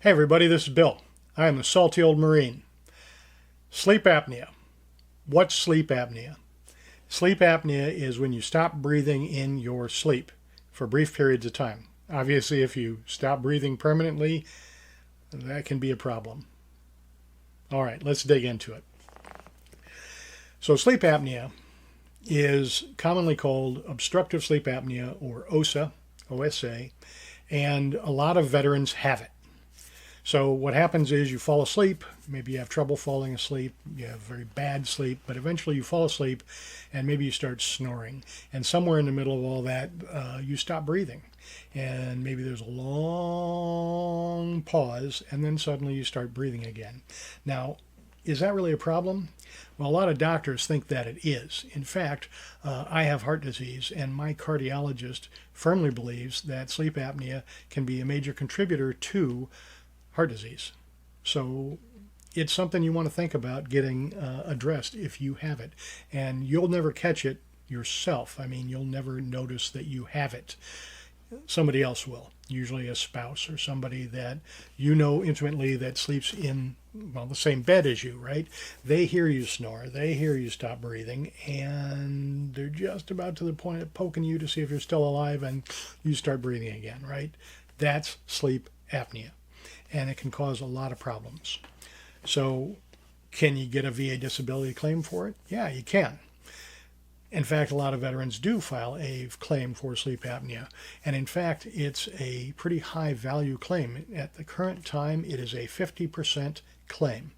Hey everybody, this is Bill. I am a salty old Marine. Sleep apnea. What's sleep apnea? Sleep apnea is when you stop breathing in your sleep for brief periods of time. Obviously, if you stop breathing permanently, that can be a problem. All right, let's dig into it. So sleep apnea is commonly called obstructive sleep apnea, or OSA, OSA, and a lot of veterans have it. So what happens is you fall asleep, maybe you have trouble falling asleep, you have very bad sleep, but eventually you fall asleep and maybe you start snoring. And somewhere in the middle of all that, you stop breathing. And maybe there's a long pause and then suddenly you start breathing again. Now, is that really a problem? Well, a lot of doctors think that it is. In fact, I have heart disease, and my cardiologist firmly believes that sleep apnea can be a major contributor to heart disease. So it's something you want to think about getting addressed if you have it. And you'll never catch it yourself. I mean, you'll never notice that you have it. Somebody else will, usually a spouse or somebody that you know intimately that sleeps in, well, the same bed as you, right? They hear you snore, they hear you stop breathing, and they're just about to the point of poking you to see if you're still alive, and you start breathing again, right? That's sleep apnea, and it can cause a lot of problems. So can you get a VA disability claim for it? Yeah, you can. In fact, a lot of veterans do file a claim for sleep apnea. And in fact, it's a pretty high value claim. At the current time, it is a 50% claim.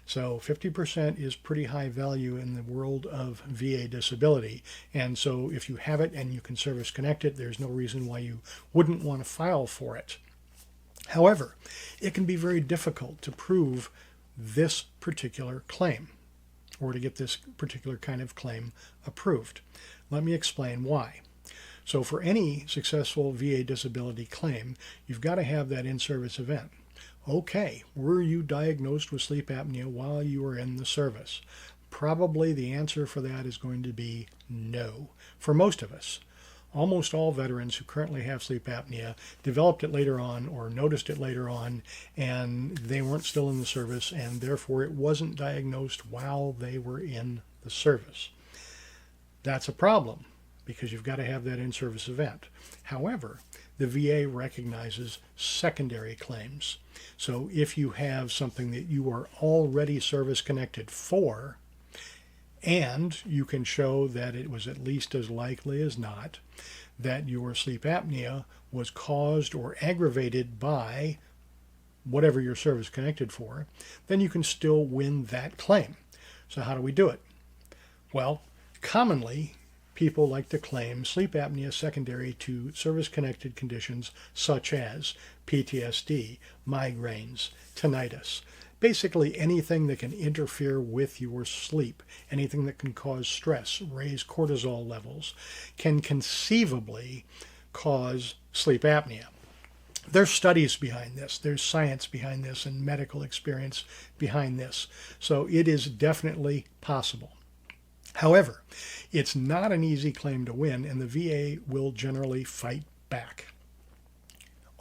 So 50% is pretty high value in the world of VA disability. And so if you have it and you can service connect it, there's no reason why you wouldn't want to file for it. However, it can be very difficult to prove this particular claim, or to get this particular kind of claim approved. Let me explain why. So for any successful VA disability claim, you've got to have that in-service event. Okay, were you diagnosed with sleep apnea while you were in the service? Probably the answer for that is going to be no, for most of us. Almost all veterans who currently have sleep apnea developed it later on or noticed it later on, and they weren't still in the service, and therefore it wasn't diagnosed while they were in the service. That's a problem because you've got to have that in-service event. However, the VA recognizes secondary claims. So if you have something that you are already service connected for, and you can show that it was at least as likely as not that your sleep apnea was caused or aggravated by whatever you're service connected for, then you can still win that claim. So how do we do it? Well, commonly people like to claim sleep apnea secondary to service-connected conditions such as PTSD, migraines, tinnitus. Basically anything that can interfere with your sleep, anything that can cause stress, raise cortisol levels, can conceivably cause sleep apnea. There's studies behind this, there's science behind this, and medical experience behind this. So it is definitely possible. However, it's not an easy claim to win, and the VA will generally fight back.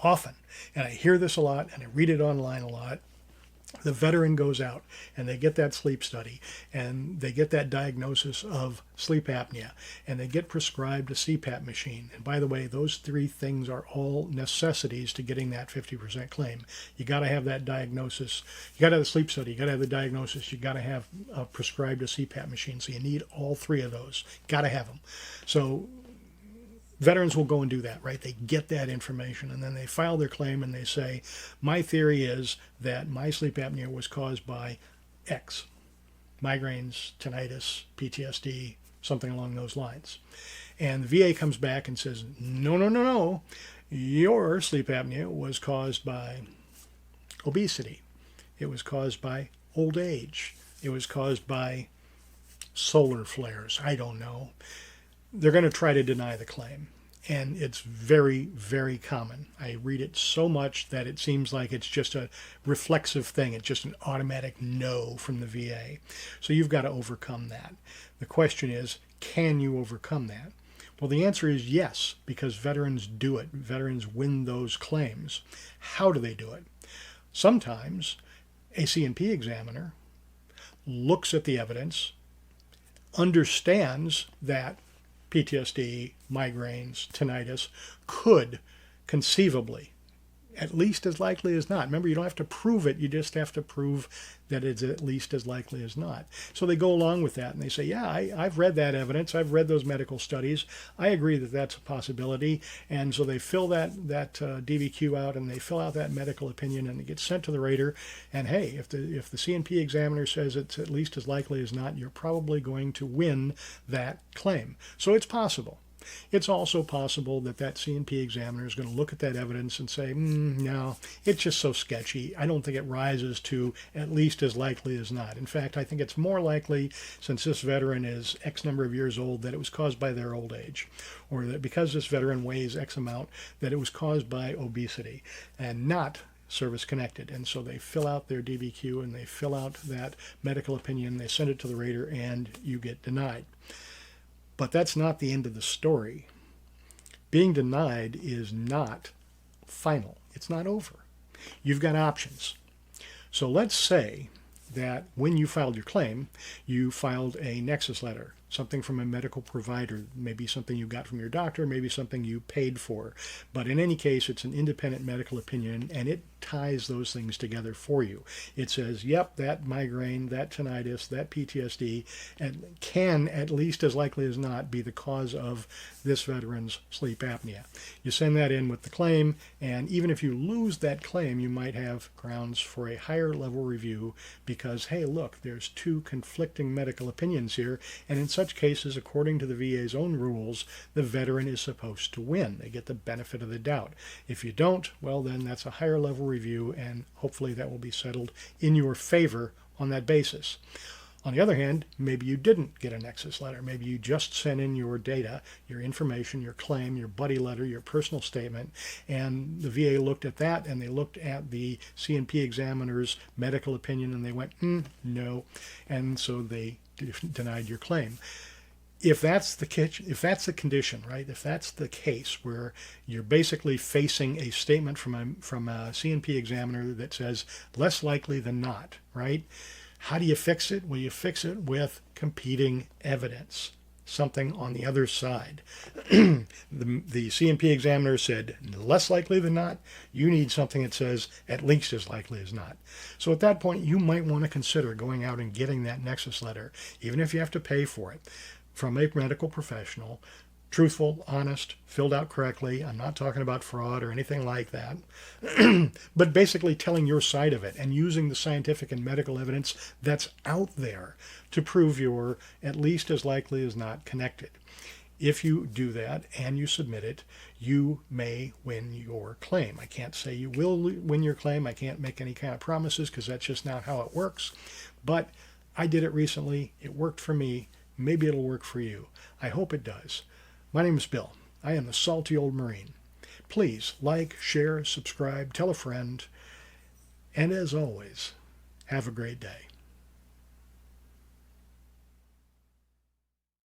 Often, and I hear this a lot, and I read it online a lot, the veteran goes out and they get that sleep study and they get that diagnosis of sleep apnea and they get prescribed a CPAP machine. And by the way, those three things are all necessities to getting that 50% claim. You got to have that diagnosis. You got to have the sleep study. You got to have the diagnosis. You got to have prescribed a CPAP machine. So you need all three of those. Got to have them. So veterans will go and do that, right? They get that information and then they file their claim and they say, my theory is that my sleep apnea was caused by X, migraines, tinnitus, PTSD, something along those lines. And the VA comes back and says, no, your sleep apnea was caused by obesity. It was caused by old age. It was caused by solar flares. I don't know. They're going to try to deny the claim. And it's very, very common. I read it so much that it seems like it's just a reflexive thing. It's just an automatic no from the VA. So you've got to overcome that. The question is, can you overcome that? Well, the answer is yes, because veterans do it. Veterans win those claims. How do they do it? Sometimes a C&P examiner looks at the evidence, understands that PTSD, migraines, tinnitus could conceivably, at least as likely as not. Remember, you don't have to prove it. You just have to prove that it's at least as likely as not. So they go along with that and they say, yeah, I've read that evidence. I've read those medical studies. I agree that that's a possibility. And so they fill that DBQ out and they fill out that medical opinion and it gets sent to the rater. And hey, if the C&P examiner says it's at least as likely as not, you're probably going to win that claim. So it's possible. It's also possible that that C&P examiner is going to look at that evidence and say, no, it's just so sketchy. I don't think it rises to at least as likely as not. In fact, I think it's more likely, since this veteran is X number of years old, that it was caused by their old age, or that because this veteran weighs X amount, that it was caused by obesity and not service connected. And so they fill out their DBQ and they fill out that medical opinion, they send it to the rater, and you get denied. But that's not the end of the story. Being denied is not final. It's not over. You've got options. So let's say that when you filed your claim, you filed a Nexus letter, something from a medical provider, maybe something you got from your doctor, maybe something you paid for. But in any case, it's an independent medical opinion, and it ties those things together for you. It says, yep, that migraine, that tinnitus, that PTSD, and can, at least as likely as not, be the cause of this veteran's sleep apnea. You send that in with the claim, and even if you lose that claim, you might have grounds for a higher level review because, hey, look, there's two conflicting medical opinions here, and in such cases, according to the VA's own rules, the veteran is supposed to win. They get the benefit of the doubt. If you don't, well, then that's a higher level review, and hopefully that will be settled in your favor on that basis. On the other hand, maybe you didn't get a Nexus letter. Maybe you just sent in your data, your information, your claim, your buddy letter, your personal statement, and the VA looked at that and they looked at the C&P examiner's medical opinion and they went, no, and so they denied your claim. If that's the condition, right? If that's the case where you're basically facing a statement from a C&P examiner that says less likely than not, right? How do you fix it? Well, you fix it with competing evidence, something on the other side. The C&P examiner said less likely than not. You need something that says at least as likely as not. So at that point, you might want to consider going out and getting that Nexus letter, even if you have to pay for it, from a medical professional, truthful, honest, filled out correctly. I'm not talking about fraud or anything like that, but basically telling your side of it and using the scientific and medical evidence that's out there to prove you're at least as likely as not connected. If you do that and you submit it, you may win your claim. I can't say you will win your claim. I can't make any kind of promises because that's just not how it works. But I did it recently. It worked for me. Maybe it'll work for you. I hope it does. My name is Bill. I am the Salty Old Marine. Please like, share, subscribe, tell a friend, and as always, have a great day.